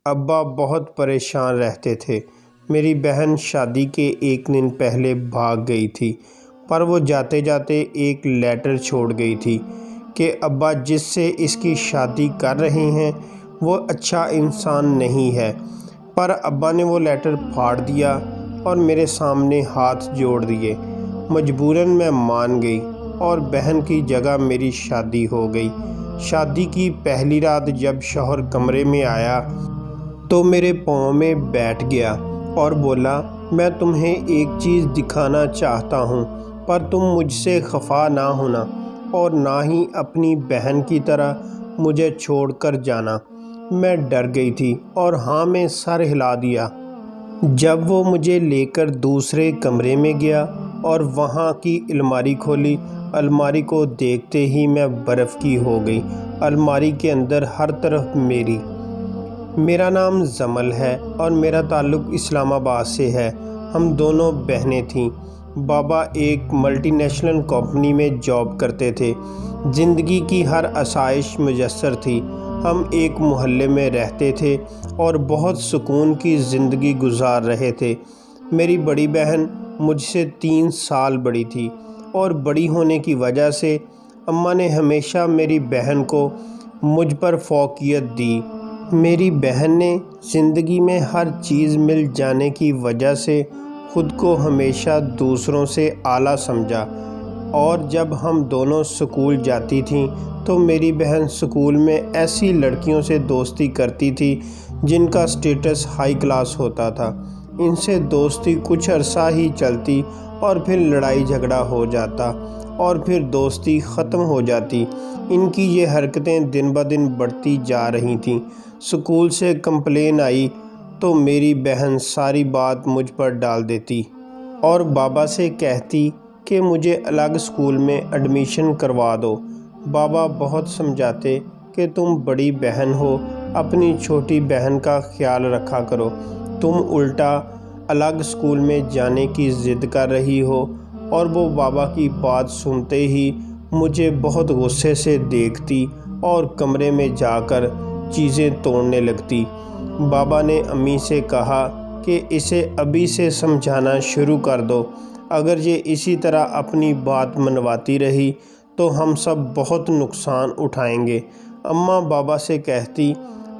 ابا بہت پریشان رہتے تھے۔ میری بہن شادی کے ایک دن پہلے بھاگ گئی تھی، پر وہ جاتے جاتے ایک لیٹر چھوڑ گئی تھی کہ ابا جس سے اس کی شادی کر رہے ہیں وہ اچھا انسان نہیں ہے۔ پر ابا نے وہ لیٹر پھاڑ دیا اور میرے سامنے ہاتھ جوڑ دیے۔ مجبوراً میں مان گئی اور بہن کی جگہ میری شادی ہو گئی۔ شادی کی پہلی رات جب شوہر کمرے میں آیا تو میرے پاؤں میں بیٹھ گیا اور بولا، میں تمہیں ایک چیز دکھانا چاہتا ہوں، پر تم مجھ سے خفا نہ ہونا اور نہ ہی اپنی بہن کی طرح مجھے چھوڑ کر جانا۔ میں ڈر گئی تھی اور ہاں میں سر ہلا دیا۔ جب وہ مجھے لے کر دوسرے کمرے میں گیا اور وہاں کی الماری کھولی، الماری کو دیکھتے ہی میں برف کی ہو گئی۔ الماری کے اندر ہر طرف میرا نام زمل ہے اور میرا تعلق اسلام آباد سے ہے۔ ہم دونوں بہنیں تھیں۔ بابا ایک ملٹی نیشنل کمپنی میں جاب کرتے تھے۔ زندگی کی ہر آسائش میسر تھی۔ ہم ایک محلے میں رہتے تھے اور بہت سکون کی زندگی گزار رہے تھے۔ میری بڑی بہن مجھ سے 3 سال بڑی تھی اور بڑی ہونے کی وجہ سے اماں نے ہمیشہ میری بہن کو مجھ پر فوقیت دی۔ میری بہن نے زندگی میں ہر چیز مل جانے کی وجہ سے خود کو ہمیشہ دوسروں سے اعلیٰ سمجھا، اور جب ہم دونوں اسکول جاتی تھیں تو میری بہن اسکول میں ایسی لڑکیوں سے دوستی کرتی تھی جن کا اسٹیٹس ہائی کلاس ہوتا تھا۔ ان سے دوستی کچھ عرصہ ہی چلتی اور پھر لڑائی جھگڑا ہو جاتا اور پھر دوستی ختم ہو جاتی۔ ان کی یہ حرکتیں دن بدن بڑھتی جا رہی تھیں۔ اسکول سے کمپلین آئی تو میری بہن ساری بات مجھ پر ڈال دیتی اور بابا سے کہتی کہ مجھے الگ اسکول میں ایڈمیشن کروا دو۔ بابا بہت سمجھاتے کہ تم بڑی بہن ہو، اپنی چھوٹی بہن کا خیال رکھا کرو، تم الٹا الگ اسکول میں جانے کی ضد کر رہی ہو۔ اور وہ بابا کی بات سنتے ہی مجھے بہت غصے سے دیکھتی اور کمرے میں جا کر چیزیں توڑنے لگتی۔ بابا نے امی سے کہا کہ اسے ابھی سے سمجھانا شروع کر دو، اگر یہ اسی طرح اپنی بات منواتی رہی تو ہم سب بہت نقصان اٹھائیں گے۔ اماں بابا سے کہتی،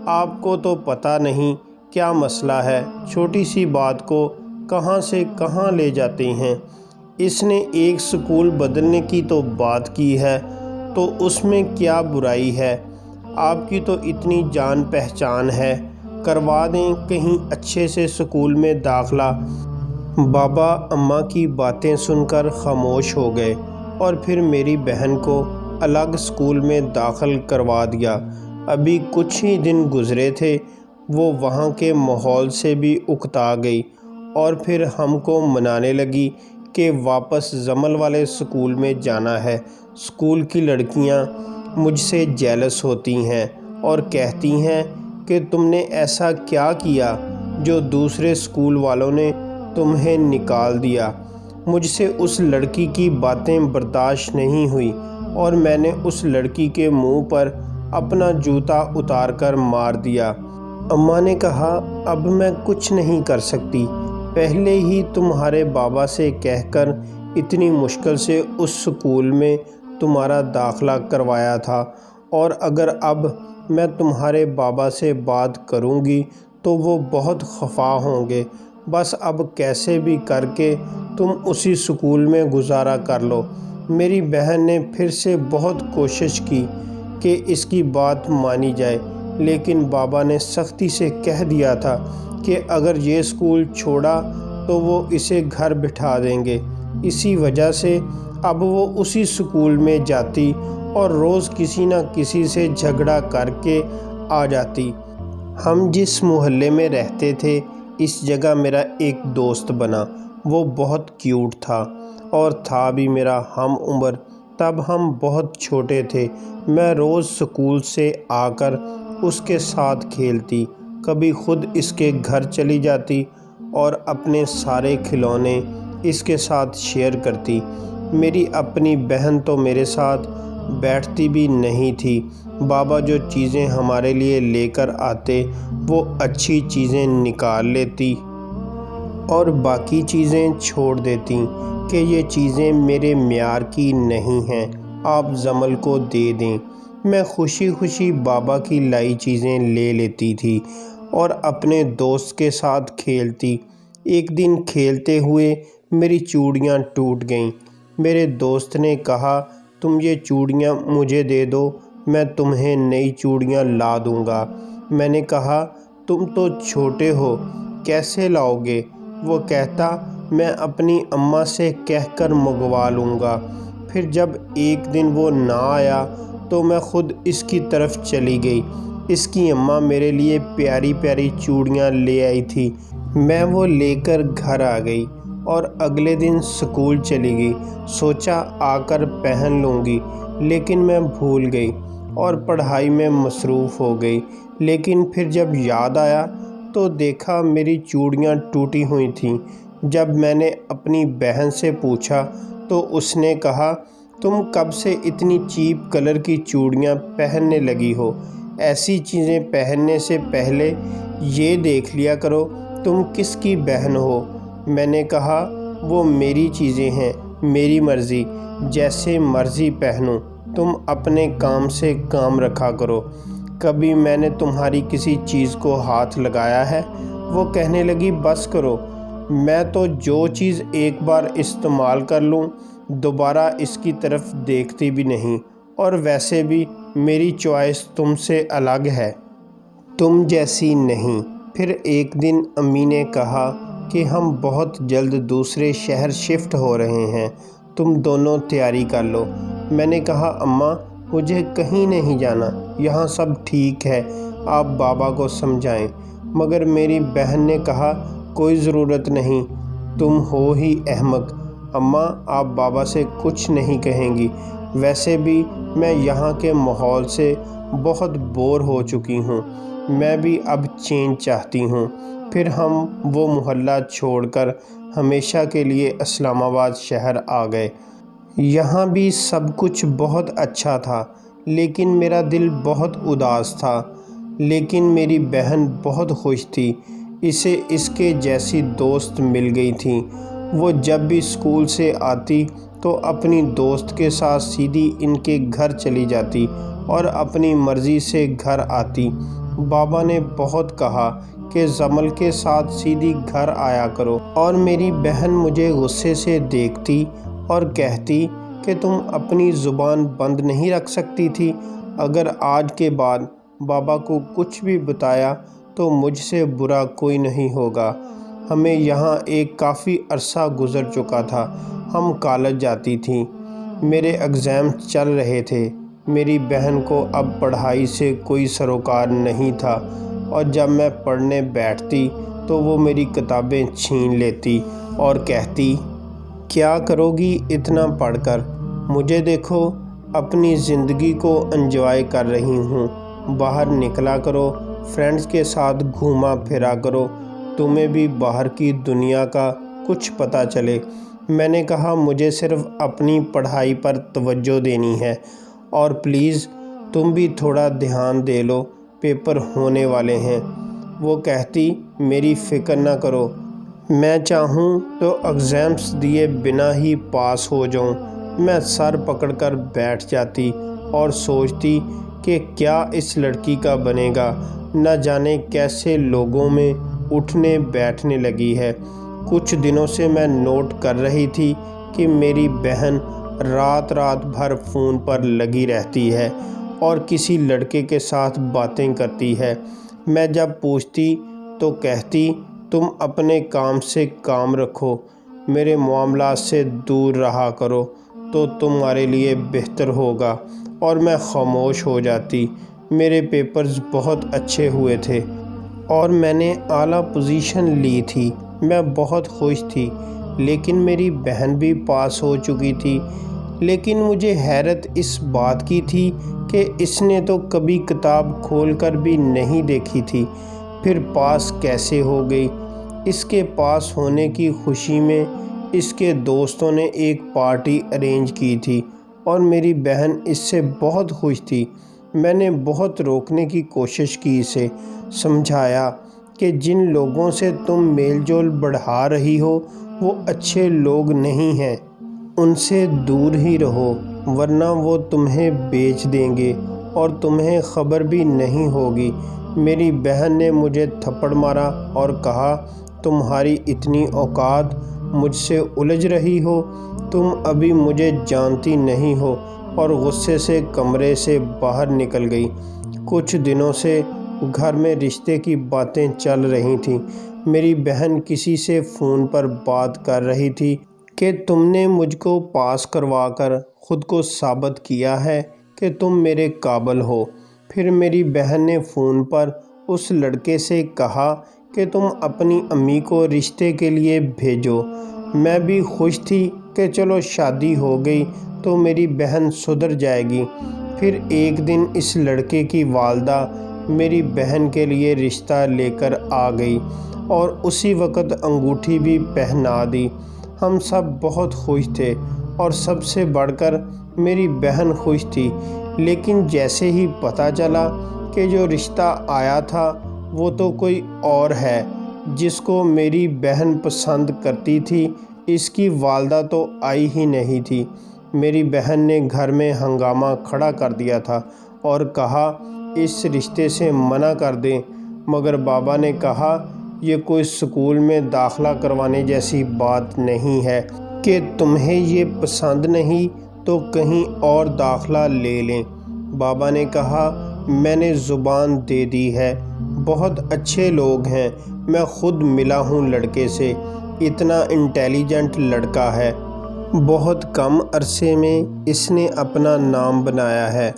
آپ کو تو پتہ نہیں کیا مسئلہ ہے، چھوٹی سی بات کو کہاں سے کہاں لے جاتے ہیں۔ اس نے ایک اسکول بدلنے کی تو بات کی ہے تو اس میں کیا برائی ہے؟ آپ کی تو اتنی جان پہچان ہے، کروا دیں کہیں اچھے سے اسکول میں داخلہ۔ بابا اماں کی باتیں سن کر خاموش ہو گئے اور پھر میری بہن کو الگ اسکول میں داخل کروا دیا۔ ابھی کچھ ہی دن گزرے تھے، وہ وہاں کے ماحول سے بھی اکتا گئی اور پھر ہم کو منانے لگی کہ واپس زمل والے اسکول میں جانا ہے۔ اسکول کی لڑکیاں مجھ سے جیلس ہوتی ہیں اور کہتی ہیں کہ تم نے ایسا کیا کیا جو دوسرے اسکول والوں نے تمہیں نکال دیا۔ مجھ سے اس لڑکی کی باتیں برداشت نہیں ہوئی اور میں نے اس لڑکی کے منہ پر اپنا جوتا اتار کر مار دیا۔ اماں نے کہا، اب میں کچھ نہیں کر سکتی، پہلے ہی تمہارے بابا سے کہہ کر اتنی مشکل سے اس اسکول میں تمہارا داخلہ کروایا تھا، اور اگر اب میں تمہارے بابا سے بات کروں گی تو وہ بہت خفا ہوں گے۔ بس اب کیسے بھی کر کے تم اسی اسکول میں گزارا کر لو۔ میری بہن نے پھر سے بہت کوشش کی کہ اس کی بات مانی جائے، لیکن بابا نے سختی سے کہہ دیا تھا کہ اگر یہ اسکول چھوڑا تو وہ اسے گھر بٹھا دیں گے۔ اسی وجہ سے اب وہ اسی اسکول میں جاتی اور روز کسی نہ کسی سے جھگڑا کر کے آ جاتی۔ ہم جس محلے میں رہتے تھے اس جگہ میرا ایک دوست بنا۔ وہ بہت کیوٹ تھا اور تھا بھی میرا ہم عمر۔ تب ہم بہت چھوٹے تھے۔ میں روز اسکول سے آ کر اس کے ساتھ کھیلتی، کبھی خود اس کے گھر چلی جاتی اور اپنے سارے کھلونے اس کے ساتھ شیئر کرتی۔ میری اپنی بہن تو میرے ساتھ بیٹھتی بھی نہیں تھی۔ بابا جو چیزیں ہمارے لیے لے کر آتے وہ اچھی چیزیں نکال لیتی اور باقی چیزیں چھوڑ دیتی کہ یہ چیزیں میرے معیار کی نہیں ہیں، آپ زمل کو دے دیں۔ میں خوشی خوشی بابا کی لائی چیزیں لے لیتی تھی اور اپنے دوست کے ساتھ کھیلتی۔ ایک دن کھیلتے ہوئے میری چوڑیاں ٹوٹ گئیں۔ میرے دوست نے کہا تم یہ چوڑیاں مجھے دے دو، میں تمہیں نئی چوڑیاں لا دوں گا۔ میں نے کہا تم تو چھوٹے ہو، کیسے لاؤ گے؟ وہ کہتا میں اپنی اماں سے کہہ کر منگوا لوں گا۔ پھر جب ایک دن وہ نہ آیا تو میں خود اس کی طرف چلی گئی۔ اس کی اماں میرے لیے پیاری پیاری چوڑیاں لے آئی تھی۔ میں وہ لے کر گھر آ گئی اور اگلے دن اسکول چلی گئی۔ سوچا آ کر پہن لوں گی، لیکن میں بھول گئی اور پڑھائی میں مصروف ہو گئی۔ لیکن پھر جب یاد آیا تو دیکھا میری چوڑیاں ٹوٹی ہوئی تھیں۔ جب میں نے اپنی بہن سے پوچھا تو اس نے کہا تم کب سے اتنی چیپ کلر کی چوڑیاں پہننے لگی ہو؟ ایسی چیزیں پہننے سے پہلے یہ دیکھ لیا کرو تم کس کی بہن ہو۔ میں نے کہا وہ میری چیزیں ہیں، میری مرضی، جیسے مرضی پہنو، تم اپنے کام سے کام رکھا کرو۔ کبھی میں نے تمہاری کسی چیز کو ہاتھ لگایا ہے؟ وہ کہنے لگی بس کرو، میں تو جو چیز ایک بار استعمال کر لوں دوبارہ اس کی طرف دیکھتی بھی نہیں، اور ویسے بھی میری چوائس تم سے الگ ہے، تم جیسی نہیں۔ پھر ایک دن امی نے کہا کہ ہم بہت جلد دوسرے شہر شفٹ ہو رہے ہیں، تم دونوں تیاری کر لو۔ میں نے کہا اماں مجھے کہیں نہیں جانا، یہاں سب ٹھیک ہے، آپ بابا کو سمجھائیں۔ مگر میری بہن نے کہا کوئی ضرورت نہیں، تم ہو ہی احمق، اماں آپ بابا سے کچھ نہیں کہیں گی، ویسے بھی میں یہاں کے ماحول سے بہت بور ہو چکی ہوں، میں بھی اب چینج چاہتی ہوں۔ پھر ہم وہ محلہ چھوڑ کر ہمیشہ کے لیے اسلام آباد شہر آ گئے۔ یہاں بھی سب کچھ بہت اچھا تھا، لیکن میرا دل بہت اداس تھا۔ لیکن میری بہن بہت خوش تھی، اسے اس کے جیسی دوست مل گئی تھیں۔ وہ جب بھی اسکول سے آتی تو اپنی دوست کے ساتھ سیدھی ان کے گھر چلی جاتی اور اپنی مرضی سے گھر آتی۔ بابا نے بہت کہا کہ زمل کے ساتھ سیدھی گھر آیا کرو، اور میری بہن مجھے غصے سے دیکھتی اور کہتی کہ تم اپنی زبان بند نہیں رکھ سکتی تھی؟ اگر آج کے بعد بابا کو کچھ بھی بتایا تو مجھ سے برا کوئی نہیں ہوگا۔ ہمیں یہاں ایک کافی عرصہ گزر چکا تھا، ہم کالج جاتی تھیں، میرے ایگزام چل رہے تھے۔ میری بہن کو اب پڑھائی سے کوئی سروکار نہیں تھا، اور جب میں پڑھنے بیٹھتی تو وہ میری کتابیں چھین لیتی اور کہتی کیا کرو گی اتنا پڑھ کر؟ مجھے دیکھو، اپنی زندگی کو انجوائے کر رہی ہوں، باہر نکلا کرو، فرینڈز کے ساتھ گھوما پھرا کرو، تمہیں بھی باہر کی دنیا کا کچھ پتہ چلے۔ میں نے کہا مجھے صرف اپنی پڑھائی پر توجہ دینی ہے، اور پلیز تم بھی تھوڑا دھیان دے لو، پیپر ہونے والے ہیں۔ وہ کہتی میری فکر نہ کرو، میں چاہوں تو ایگزامس دیے بنا ہی پاس ہو جاؤں۔ میں سر پکڑ کر بیٹھ جاتی اور سوچتی کہ کیا اس لڑکی کا بنے گا، نہ جانے کیسے لوگوں میں اٹھنے بیٹھنے لگی ہے۔ کچھ دنوں سے میں نوٹ کر رہی تھی کہ میری بہن رات رات بھر فون پر لگی رہتی ہے اور کسی لڑکے کے ساتھ باتیں کرتی ہے۔ میں جب پوچھتی تو کہتی تم اپنے کام سے کام رکھو، میرے معاملات سے دور رہا کرو تو تمہارے لیے بہتر ہوگا، اور میں خاموش ہو جاتی۔ میرے پیپرز بہت اچھے ہوئے تھے اور میں نے اعلیٰ پوزیشن لی تھی، میں بہت خوش تھی، لیکن میری بہن بھی پاس ہو چکی تھی۔ لیکن مجھے حیرت اس بات کی تھی کہ اس نے تو کبھی کتاب کھول کر بھی نہیں دیکھی تھی، پھر پاس کیسے ہو گئی؟ اس کے پاس ہونے کی خوشی میں اس کے دوستوں نے ایک پارٹی ارینج کی تھی اور میری بہن اس سے بہت خوش تھی۔ میں نے بہت روکنے کی کوشش کی، اسے سمجھایا کہ جن لوگوں سے تم میل جول بڑھا رہی ہو وہ اچھے لوگ نہیں ہیں، ان سے دور ہی رہو، ورنہ وہ تمہیں بیچ دیں گے اور تمہیں خبر بھی نہیں ہوگی۔ میری بہن نے مجھے تھپڑ مارا اور کہا، تمہاری اتنی اوقات، مجھ سے الجھ رہی ہو، تم ابھی مجھے جانتی نہیں ہو، اور غصے سے کمرے سے باہر نکل گئی۔ کچھ دنوں سے گھر میں رشتے کی باتیں چل رہی تھیں۔ میری بہن کسی سے فون پر بات کر رہی تھی کہ تم نے مجھ کو پاس کروا کر خود کو ثابت کیا ہے کہ تم میرے قابل ہو۔ پھر میری بہن نے فون پر اس لڑکے سے کہا کہ تم اپنی امی کو رشتے کے لیے بھیجو۔ میں بھی خوش تھی کہ چلو شادی ہو گئی تو میری بہن سدھر جائے گی۔ پھر ایک دن اس لڑکے کی والدہ میری بہن کے لیے رشتہ لے کر آ گئی اور اسی وقت انگوٹھی بھی پہنا دی۔ ہم سب بہت خوش تھے اور سب سے بڑھ کر میری بہن خوش تھی، لیکن جیسے ہی پتہ چلا کہ جو رشتہ آیا تھا وہ تو کوئی اور ہے جس کو میری بہن پسند کرتی تھی، اس کی والدہ تو آئی ہی نہیں تھی۔ میری بہن نے گھر میں ہنگامہ کھڑا کر دیا تھا اور کہا اس رشتے سے منع کر دیں، مگر بابا نے کہا یہ کوئی اسکول میں داخلہ کروانے جیسی بات نہیں ہے کہ تمہیں یہ پسند نہیں تو کہیں اور داخلہ لے لیں۔ بابا نے کہا میں نے زبان دے دی ہے، بہت اچھے لوگ ہیں، میں خود ملا ہوں لڑکے سے، اتنا انٹیلیجنٹ لڑکا ہے، بہت کم عرصے میں اس نے اپنا نام بنایا ہے۔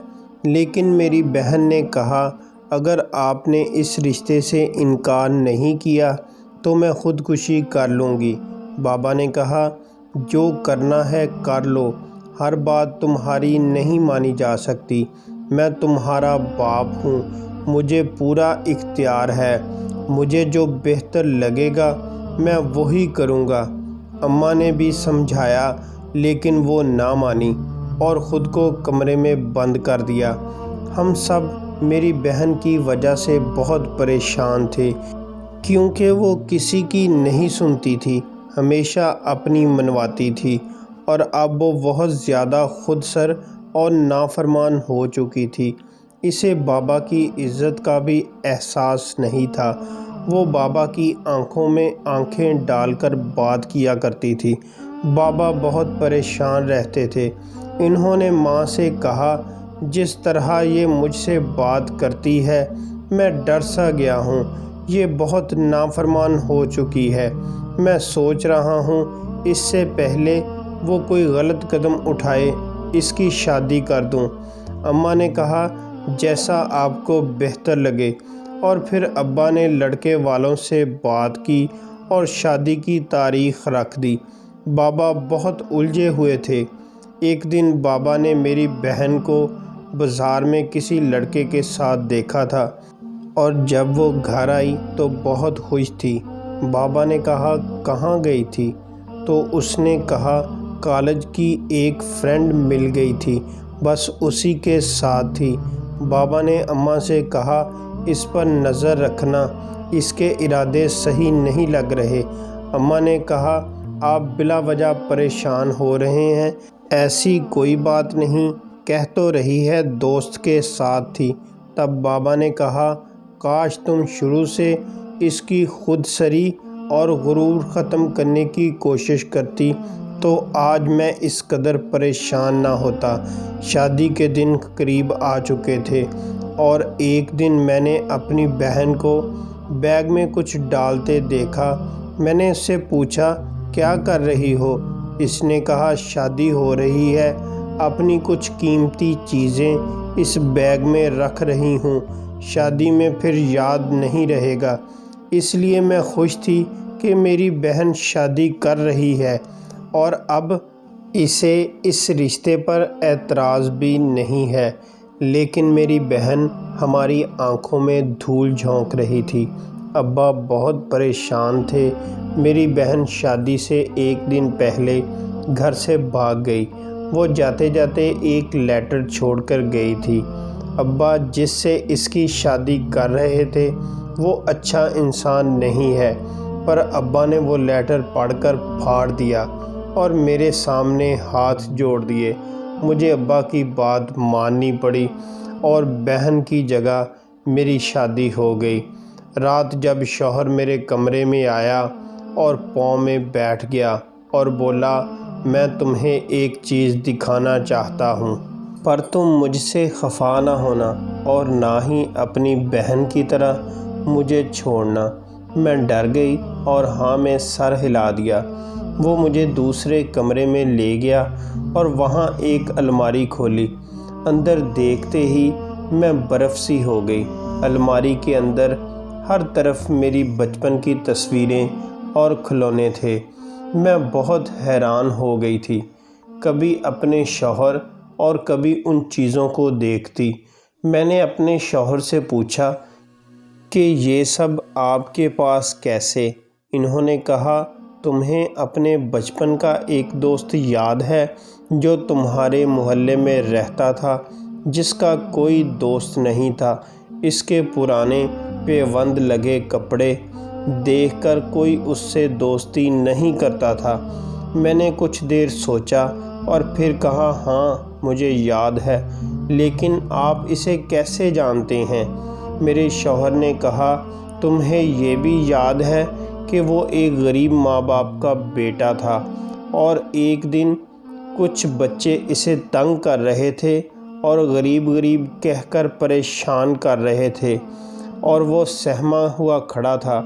لیکن میری بہن نے کہا اگر آپ نے اس رشتے سے انکار نہیں کیا تو میں خودکشی کر لوں گی۔ بابا نے کہا جو کرنا ہے کر لو، ہر بات تمہاری نہیں مانی جا سکتی، میں تمہارا باپ ہوں، مجھے پورا اختیار ہے، مجھے جو بہتر لگے گا میں وہی کروں گا۔ اماں نے بھی سمجھایا لیکن وہ نہ مانی اور خود کو کمرے میں بند کر دیا۔ ہم سب میری بہن کی وجہ سے بہت پریشان تھے، کیونکہ وہ کسی کی نہیں سنتی تھی، ہمیشہ اپنی منواتی تھی، اور اب وہ بہت زیادہ خود سر اور نافرمان ہو چکی تھی۔ اسے بابا کی عزت کا بھی احساس نہیں تھا۔ وہ بابا کی آنکھوں میں آنکھیں ڈال کر بات کیا کرتی تھی۔ بابا بہت پریشان رہتے تھے۔ انہوں نے ماں سے کہا جس طرح یہ مجھ سے بات کرتی ہے میں ڈر سا گیا ہوں، یہ بہت نافرمان ہو چکی ہے، میں سوچ رہا ہوں اس سے پہلے وہ کوئی غلط قدم اٹھائے اس کی شادی کر دوں۔ اماں نے کہا جیسا آپ کو بہتر لگے، اور پھر ابا نے لڑکے والوں سے بات کی اور شادی کی تاریخ رکھ دی۔ بابا بہت الجھے ہوئے تھے۔ ایک دن بابا نے میری بہن کو بازار میں کسی لڑکے کے ساتھ دیکھا تھا، اور جب وہ گھر آئی تو بہت خوش تھی۔ بابا نے کہا کہاں گئی تھی؟ تو اس نے کہا کالج کی ایک فرینڈ مل گئی تھی، بس اسی کے ساتھ تھی۔ بابا نے اماں سے کہا اس پر نظر رکھنا، اس کے ارادے صحیح نہیں لگ رہے۔ اماں نے کہا آپ بلا وجہ پریشان ہو رہے ہیں، ایسی کوئی بات نہیں، کہہ تو رہی ہے دوست کے ساتھ تھی۔ تب بابا نے کہا کاش تم شروع سے اس کی خود سری اور غرور ختم کرنے کی کوشش کرتی تو آج میں اس قدر پریشان نہ ہوتا۔ شادی کے دن قریب آ چکے تھے، اور ایک دن میں نے اپنی بہن کو بیگ میں کچھ ڈالتے دیکھا۔ میں نے اس سے پوچھا کیا کر رہی ہو؟ اس نے کہا شادی ہو رہی ہے، اپنی کچھ قیمتی چیزیں اس بیگ میں رکھ رہی ہوں، شادی میں پھر یاد نہیں رہے گا۔ اس لیے میں خوش تھی کہ میری بہن شادی کر رہی ہے، اور اب اسے اس رشتے پر اعتراض بھی نہیں ہے۔ لیکن میری بہن ہماری آنکھوں میں دھول جھونک رہی تھی۔ ابا بہت پریشان تھے۔ میری بہن شادی سے ایک دن پہلے گھر سے بھاگ گئی۔ وہ جاتے جاتے ایک لیٹر چھوڑ کر گئی تھی۔ ابا جس سے اس کی شادی کر رہے تھے وہ اچھا انسان نہیں ہے، پر ابا نے وہ لیٹر پڑھ کر پھاڑ دیا اور میرے سامنے ہاتھ جوڑ دیے۔ مجھے ابا کی بات ماننی پڑی اور بہن کی جگہ میری شادی ہو گئی۔ رات جب شوہر میرے کمرے میں آیا اور پاؤں میں بیٹھ گیا اور بولا، میں تمہیں ایک چیز دکھانا چاہتا ہوں، پر تم مجھ سے خفا نہ ہونا اور نہ ہی اپنی بہن کی طرح مجھے چھوڑنا۔ میں ڈر گئی اور ہاں میں سر ہلا دیا۔ وہ مجھے دوسرے کمرے میں لے گیا اور وہاں ایک الماری کھولی۔ اندر دیکھتے ہی میں برف سی ہو گئی۔ الماری کے اندر ہر طرف میری بچپن کی تصویریں اور کھلونے تھے۔ میں بہت حیران ہو گئی تھی، کبھی اپنے شوہر اور کبھی ان چیزوں کو دیکھتی۔ میں نے اپنے شوہر سے پوچھا کہ یہ سب آپ کے پاس کیسے؟ انہوں نے کہا، تمہیں اپنے بچپن کا ایک دوست یاد ہے جو تمہارے محلے میں رہتا تھا، جس کا کوئی دوست نہیں تھا؟ اس کے پرانے پیوند لگے کپڑے دیکھ کر کوئی اس سے دوستی نہیں کرتا تھا۔ میں نے کچھ دیر سوچا اور پھر کہا، ہاں مجھے یاد ہے، لیکن آپ اسے کیسے جانتے ہیں؟ میرے شوہر نے کہا، تمہیں یہ بھی یاد ہے کہ وہ ایک غریب ماں باپ کا بیٹا تھا اور ایک دن کچھ بچے اسے تنگ کر رہے تھے اور غریب غریب کہہ کر پریشان کر رہے تھے اور وہ سہما ہوا کھڑا تھا۔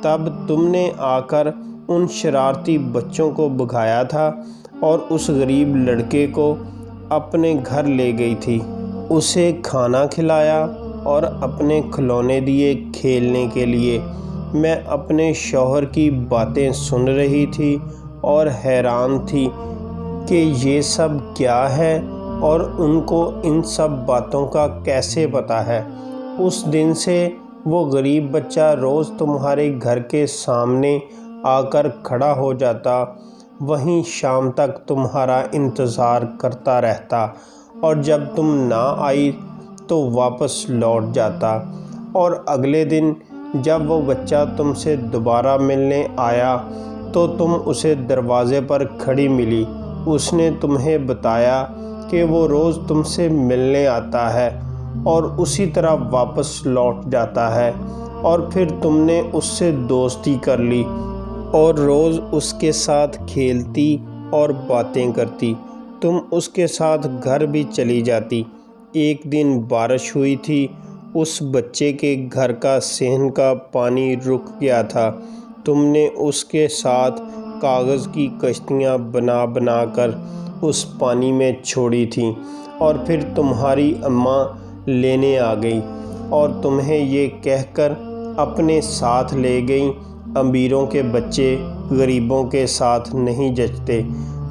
تب تم نے آ کر ان شرارتی بچوں کو بھگایا تھا اور اس غریب لڑکے کو اپنے گھر لے گئی تھی، اسے کھانا کھلایا اور اپنے کھلونے دیے کھیلنے کے لیے۔ میں اپنے شوہر کی باتیں سن رہی تھی اور حیران تھی کہ یہ سب کیا ہے اور ان کو ان سب باتوں کا کیسے پتہ ہے۔ اس دن سے وہ غریب بچہ روز تمہارے گھر کے سامنے آ کر کھڑا ہو جاتا، وہیں شام تک تمہارا انتظار کرتا رہتا اور جب تم نہ آئی تو واپس لوٹ جاتا، اور اگلے دن جب وہ بچہ تم سے دوبارہ ملنے آیا تو تم اسے دروازے پر کھڑی ملی۔ اس نے تمہیں بتایا کہ وہ روز تم سے ملنے آتا ہے اور اسی طرح واپس لوٹ جاتا ہے، اور پھر تم نے اس سے دوستی کر لی اور روز اس کے ساتھ کھیلتی اور باتیں کرتی۔ تم اس کے ساتھ گھر بھی چلی جاتی۔ ایک دن بارش ہوئی تھی، اس بچے کے گھر کا صحن کا پانی رک گیا تھا۔ تم نے اس کے ساتھ کاغذ کی کشتیاں بنا بنا کر اس پانی میں چھوڑی تھیں، اور پھر تمہاری اماں لینے آ گئی اور تمہیں یہ کہہ کر اپنے ساتھ لے گئیں، امیروں کے بچے غریبوں کے ساتھ نہیں جچتے،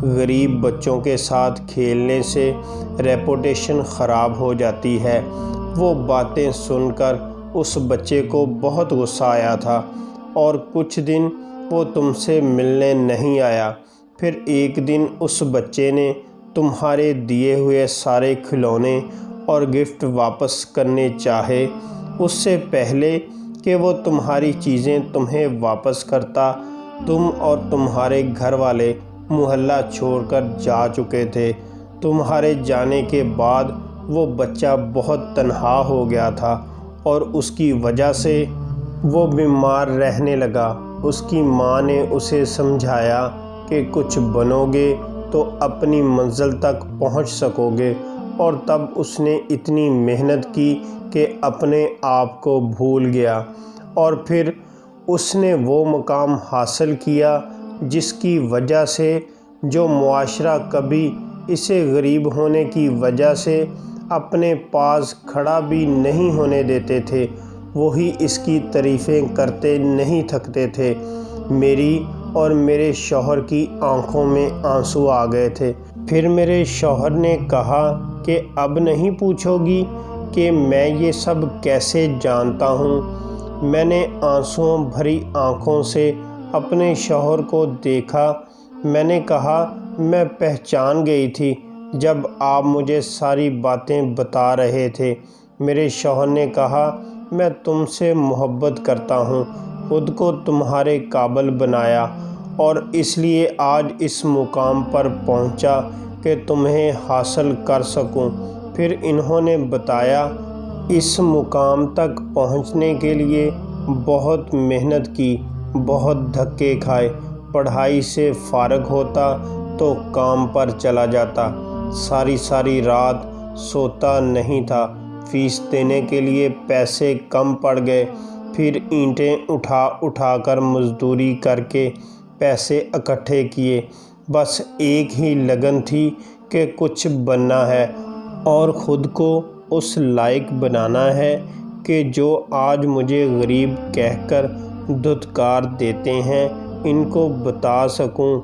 غریب بچوں کے ساتھ کھیلنے سے ریپوٹیشن خراب ہو جاتی ہے۔ وہ باتیں سن کر اس بچے کو بہت غصہ آیا تھا اور کچھ دن وہ تم سے ملنے نہیں آیا۔ پھر ایک دن اس بچے نے تمہارے دیے ہوئے سارے کھلونے اور گفٹ واپس کرنے چاہے۔ اس سے پہلے کہ وہ تمہاری چیزیں تمہیں واپس کرتا، تم اور تمہارے گھر والے محلہ چھوڑ کر جا چکے تھے۔ تمہارے جانے کے بعد وہ بچہ بہت تنہا ہو گیا تھا اور اس کی وجہ سے وہ بیمار رہنے لگا۔ اس کی ماں نے اسے سمجھایا کہ کچھ بنو گے تو اپنی منزل تک پہنچ سکو گے، اور تب اس نے اتنی محنت کی کہ اپنے آپ کو بھول گیا، اور پھر اس نے وہ مقام حاصل کیا جس کی وجہ سے جو معاشرہ کبھی اسے غریب ہونے کی وجہ سے اپنے پاس کھڑا بھی نہیں ہونے دیتے تھے، وہی اس کی تعریفیں کرتے نہیں تھکتے تھے۔ میری اور میرے شوہر کی آنکھوں میں آنسو آ گئے تھے۔ پھر میرے شوہر نے کہا کہ اب نہیں پوچھو گی کہ میں یہ سب کیسے جانتا ہوں؟ میں نے آنسوؤں بھری آنکھوں سے اپنے شوہر کو دیکھا۔ میں نے کہا، میں پہچان گئی تھی جب آپ مجھے ساری باتیں بتا رہے تھے، میرے شوہر نے کہا، میں تم سے محبت کرتا ہوں، خود کو تمہارے قابل بنایا اور اس لیے آج اس مقام پر پہنچا کہ تمہیں حاصل کر سکوں۔ پھر انہوں نے بتایا، اس مقام تک پہنچنے کے لیے بہت محنت کی، بہت دھکے کھائے، پڑھائی سے فارغ ہوتا تو کام پر چلا جاتا، ساری رات سوتا نہیں تھا، فیس دینے کے لیے پیسے کم پڑ گئے، پھر اینٹیں اٹھا کر مزدوری کر کے پیسے اکٹھے کیے، بس ایک ہی لگن تھی کہ کچھ بننا ہے اور خود کو اس لائق بنانا ہے کہ جو آج مجھے غریب کہہ کر دھتکار دیتے ہیں، ان کو بتا سکوں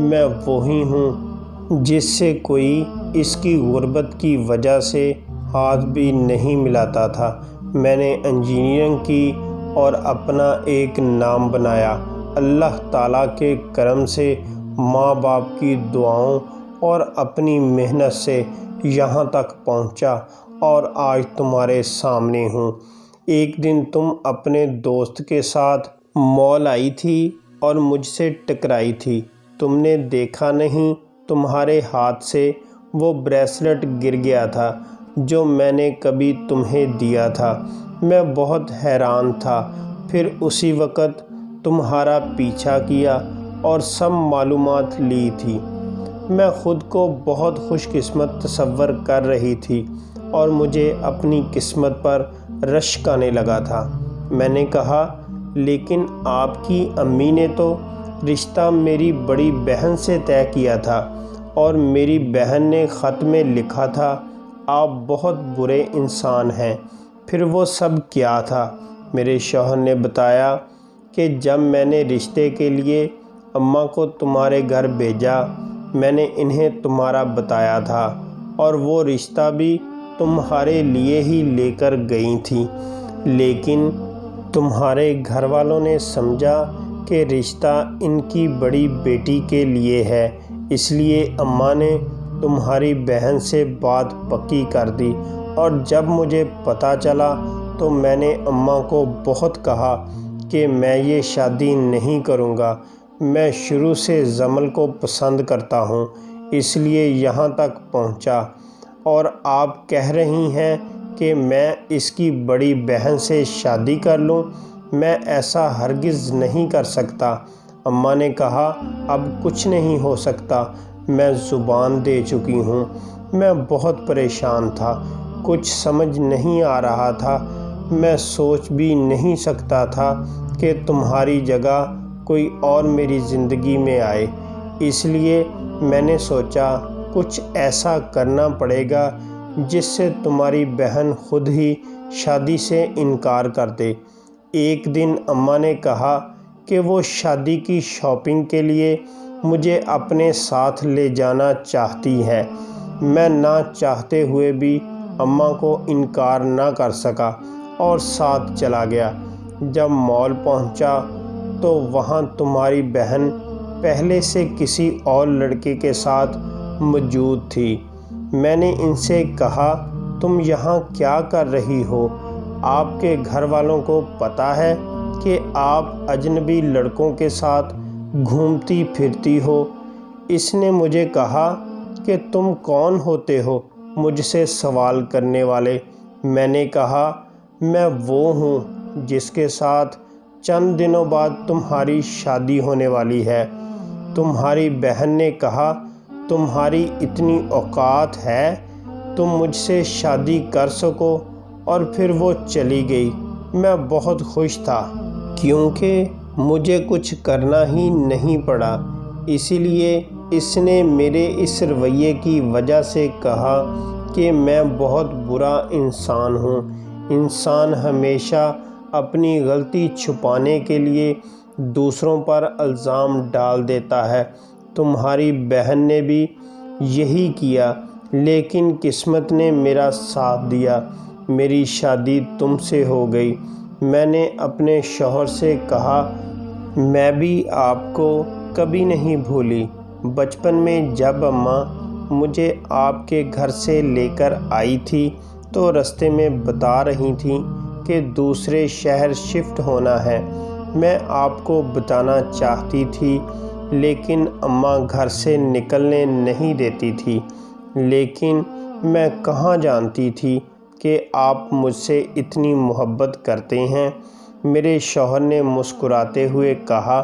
میں وہی ہوں جس سے کوئی اس کی غربت کی وجہ سے ہاتھ بھی نہیں ملاتا تھا۔ میں نے انجینئرنگ کی اور اپنا ایک نام بنایا۔ اللہ تعالیٰ کے کرم سے ماں باپ کی دعاؤں اور اپنی محنت سے یہاں تک پہنچا اور آج تمہارے سامنے ہوں۔ ایک دن تم اپنے دوست کے ساتھ مال آئی تھی اور مجھ سے ٹکرائی تھی، تم نے دیکھا نہیں، تمہارے ہاتھ سے وہ بریسلٹ گر گیا تھا جو میں نے کبھی تمہیں دیا تھا۔ میں بہت حیران تھا، پھر اسی وقت تمہارا پیچھا کیا اور سب معلومات لی تھی۔ میں خود کو بہت خوش قسمت تصور کر رہی تھی اور مجھے اپنی قسمت پر رشک آنے لگا تھا۔ میں نے کہا، لیکن آپ کی امی نے تو رشتہ میری بڑی بہن سے طے کیا تھا اور میری بہن نے خط میں لکھا تھا، آپ بہت برے انسان ہیں۔ پھر وہ سب کیا تھا؟ میرے شوہر نے بتایا کہ جب میں نے رشتے کے لیے اماں کو تمہارے گھر بھیجا، میں نے انہیں تمہارا بتایا تھا اور وہ رشتہ بھی تمہارے لیے ہی لے کر گئی تھیں، لیکن تمہارے گھر والوں نے سمجھا کہ رشتہ ان کی بڑی بیٹی کے لیے ہے، اس لیے اماں نے تمہاری بہن سے بات پکی کر دی اور جب مجھے پتہ چلا تو میں نے اماں کو بہت کہا کہ میں یہ شادی نہیں کروں گا، میں شروع سے جمل کو پسند کرتا ہوں، اس لیے یہاں تک پہنچا، اور آپ کہہ رہی ہیں کہ میں اس کی بڑی بہن سے شادی کر لوں، میں ایسا ہرگز نہیں کر سکتا۔ اماں نے کہا، اب کچھ نہیں ہو سکتا، میں زبان دے چکی ہوں۔ میں بہت پریشان تھا، کچھ سمجھ نہیں آ رہا تھا، میں سوچ بھی نہیں سکتا تھا کہ تمہاری جگہ کوئی اور میری زندگی میں آئے، اس لیے میں نے سوچا کچھ ایسا کرنا پڑے گا جس سے تمہاری بہن خود ہی شادی سے انکار کر دے۔ ایک دن اماں نے کہا کہ وہ شادی کی شاپنگ کے لیے مجھے اپنے ساتھ لے جانا چاہتی ہے۔ میں نہ چاہتے ہوئے بھی اماں کو انکار نہ کر سکا اور ساتھ چلا گیا۔ جب مال پہنچا تو وہاں تمہاری بہن پہلے سے کسی اور لڑکے کے ساتھ موجود تھی۔ میں نے ان سے کہا، تم یہاں کیا کر رہی ہو؟ آپ کے گھر والوں کو پتہ ہے کہ آپ اجنبی لڑکوں کے ساتھ گھومتی پھرتی ہو؟ اس نے مجھے کہا کہ تم کون ہوتے ہو مجھ سے سوال کرنے والے؟ میں نے کہا، میں وہ ہوں جس کے ساتھ چند دنوں بعد تمہاری شادی ہونے والی ہے۔ تمہاری بہن نے کہا، تمہاری اتنی اوقات ہے تم مجھ سے شادی کر سکو، اور پھر وہ چلی گئی۔ میں بہت خوش تھا کیونکہ مجھے کچھ کرنا ہی نہیں پڑا، اسی لیے اس نے میرے اس رویے کی وجہ سے کہا کہ میں بہت برا انسان ہوں۔ انسان ہمیشہ اپنی غلطی چھپانے کے لیے دوسروں پر الزام ڈال دیتا ہے۔ تمہاری بہن نے بھی یہی کیا، لیکن قسمت نے میرا ساتھ دیا، میری شادی تم سے ہو گئی۔ میں نے اپنے شوہر سے کہا، میں بھی آپ کو کبھی نہیں بھولی۔ بچپن میں جب اماں مجھے آپ کے گھر سے لے کر آئی تھی تو رستے میں بتا رہی تھیں کہ دوسرے شہر شفٹ ہونا ہے۔ میں آپ کو بتانا چاہتی تھی لیکن اماں گھر سے نکلنے نہیں دیتی تھی، لیکن میں کہاں جانتی تھی کہ آپ مجھ سے اتنی محبت کرتے ہیں۔ میرے شوہر نے مسکراتے ہوئے کہا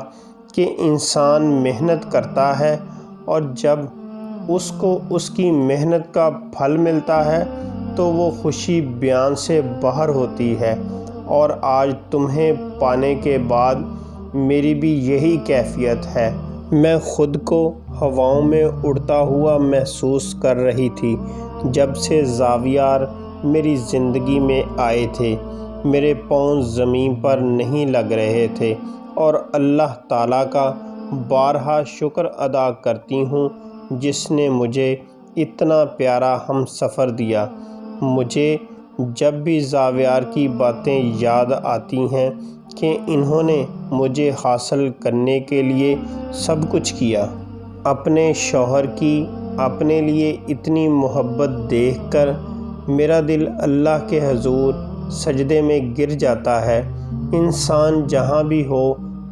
کہ انسان محنت کرتا ہے اور جب اس کو اس کی محنت کا پھل ملتا ہے تو وہ خوشی بیان سے باہر ہوتی ہے، اور آج تمہیں پانے کے بعد میری بھی یہی کیفیت ہے۔ میں خود کو ہواؤں میں اڑتا ہوا محسوس کر رہی تھی جب سے زاویار میری زندگی میں آئے تھے۔ میرے پاؤں زمین پر نہیں لگ رہے تھے اور اللہ تعالیٰ کا بارہا شکر ادا کرتی ہوں جس نے مجھے اتنا پیارا ہم سفر دیا۔ مجھے جب بھی زاویار کی باتیں یاد آتی ہیں کہ انہوں نے مجھے حاصل کرنے کے لیے سب کچھ کیا۔ اپنے شوہر کی اپنے لیے اتنی محبت دیکھ کر میرا دل اللہ کے حضور سجدے میں گر جاتا ہے۔ انسان جہاں بھی ہو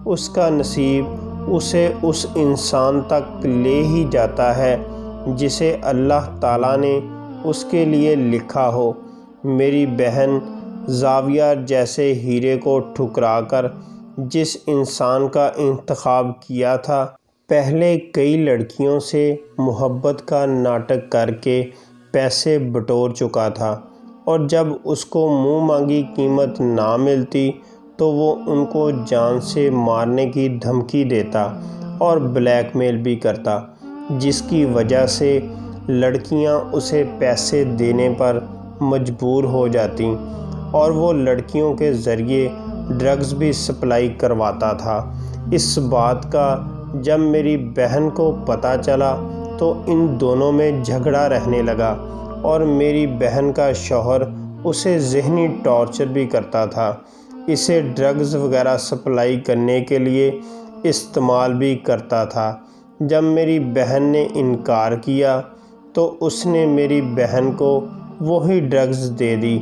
اس کا نصیب اسے اس انسان تک لے ہی جاتا ہے جسے اللہ تعالیٰ نے اس کے لیے لکھا ہو۔ میری بہن زاویار جیسے ہیرے کو ٹھکرا کر جس انسان کا انتخاب کیا تھا، پہلے کئی لڑکیوں سے محبت کا ناٹک کر کے پیسے بٹور چکا تھا، اور جب اس کو منہ مانگی قیمت نہ ملتی تو وہ ان کو جان سے مارنے کی دھمکی دیتا اور بلیک میل بھی کرتا، جس کی وجہ سے لڑکیاں اسے پیسے دینے پر مجبور ہو جاتیں، اور وہ لڑکیوں کے ذریعے ڈرگز بھی سپلائی کرواتا تھا۔ اس بات کا جب میری بہن کو پتہ چلا تو ان دونوں میں جھگڑا رہنے لگا، اور میری بہن کا شوہر اسے ذہنی ٹارچر بھی کرتا تھا، اسے ڈرگز وغیرہ سپلائی کرنے کے لیے استعمال بھی کرتا تھا۔ جب میری بہن نے انکار کیا تو اس نے میری بہن کو وہی ڈرگز دے دی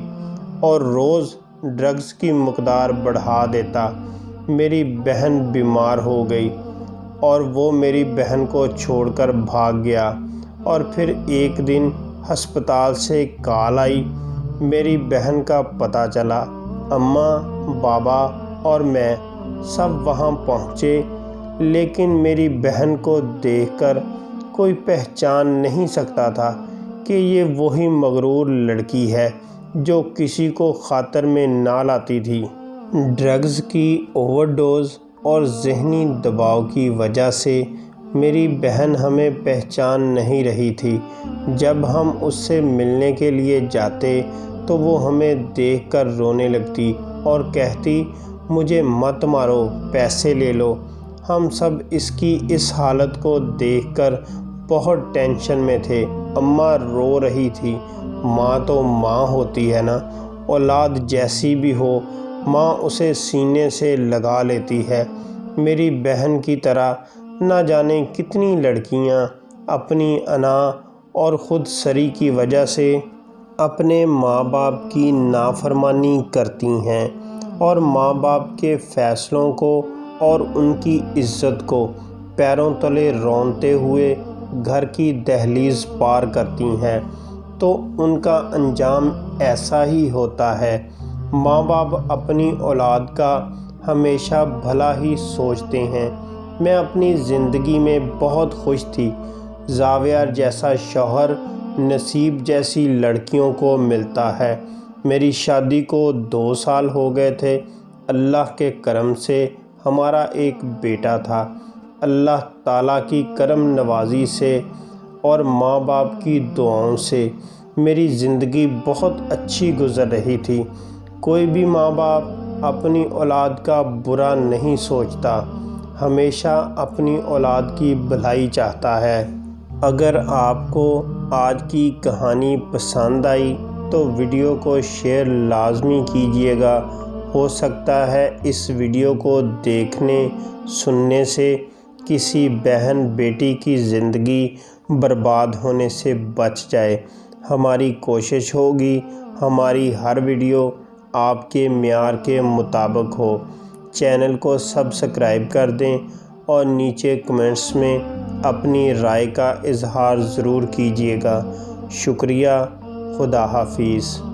اور روز ڈرگز کی مقدار بڑھا دیتا۔ میری بہن بیمار ہو گئی اور وہ میری بہن کو چھوڑ کر بھاگ گیا، اور پھر ایک دن ہسپتال سے کال آئی۔ میری بہن کا پتہ چلا، اماں، بابا اور میں سب وہاں پہنچے، لیکن میری بہن کو دیکھ کر کوئی پہچان نہیں سکتا تھا کہ یہ وہی مغرور لڑکی ہے جو کسی کو خاطر میں نہ لاتی تھی۔ ڈرگز کی اوور ڈوز اور ذہنی دباؤ کی وجہ سے میری بہن ہمیں پہچان نہیں رہی تھی۔ جب ہم اس سے ملنے کے لیے جاتے تو وہ ہمیں دیکھ کر رونے لگتی اور کہتی، مجھے مت مارو، پیسے لے لو۔ ہم سب اس کی اس حالت کو دیکھ کر بہت ٹینشن میں تھے۔ اماں رو رہی تھی۔ ماں تو ماں ہوتی ہے نا، اولاد جیسی بھی ہو ماں اسے سینے سے لگا لیتی ہے۔ میری بہن کی طرح نہ جانے کتنی لڑکیاں اپنی انا اور خود سری کی وجہ سے اپنے ماں باپ کی نافرمانی کرتی ہیں، اور ماں باپ کے فیصلوں کو اور ان کی عزت کو پیروں تلے رونتے ہوئے گھر کی دہلیز پار کرتی ہیں، تو ان کا انجام ایسا ہی ہوتا ہے۔ ماں باپ اپنی اولاد کا ہمیشہ بھلا ہی سوچتے ہیں۔ میں اپنی زندگی میں بہت خوش تھی۔ زاویار جیسا شوہر نصیب جیسی لڑکیوں کو ملتا ہے۔ میری شادی کو 2 سال ہو گئے تھے۔ اللہ کے کرم سے ہمارا ایک بیٹا تھا۔ اللہ تعالیٰ کی کرم نوازی سے اور ماں باپ کی دعاؤں سے میری زندگی بہت اچھی گزر رہی تھی۔ کوئی بھی ماں باپ اپنی اولاد کا برا نہیں سوچتا، ہمیشہ اپنی اولاد کی بھلائی چاہتا ہے۔ اگر آپ کو آج کی کہانی پسند آئی تو ویڈیو کو شیئر لازمی کیجیے گا۔ ہو سکتا ہے اس ویڈیو کو دیکھنے سننے سے کسی بہن بیٹی کی زندگی برباد ہونے سے بچ جائے۔ ہماری کوشش ہوگی ہماری ہر ویڈیو آپ کے معیار کے مطابق ہو۔ چینل کو سبسکرائب کر دیں اور نیچے کمنٹس میں اپنی رائے کا اظہار ضرور کیجیے گا۔ شکریہ۔ خدا حافظ۔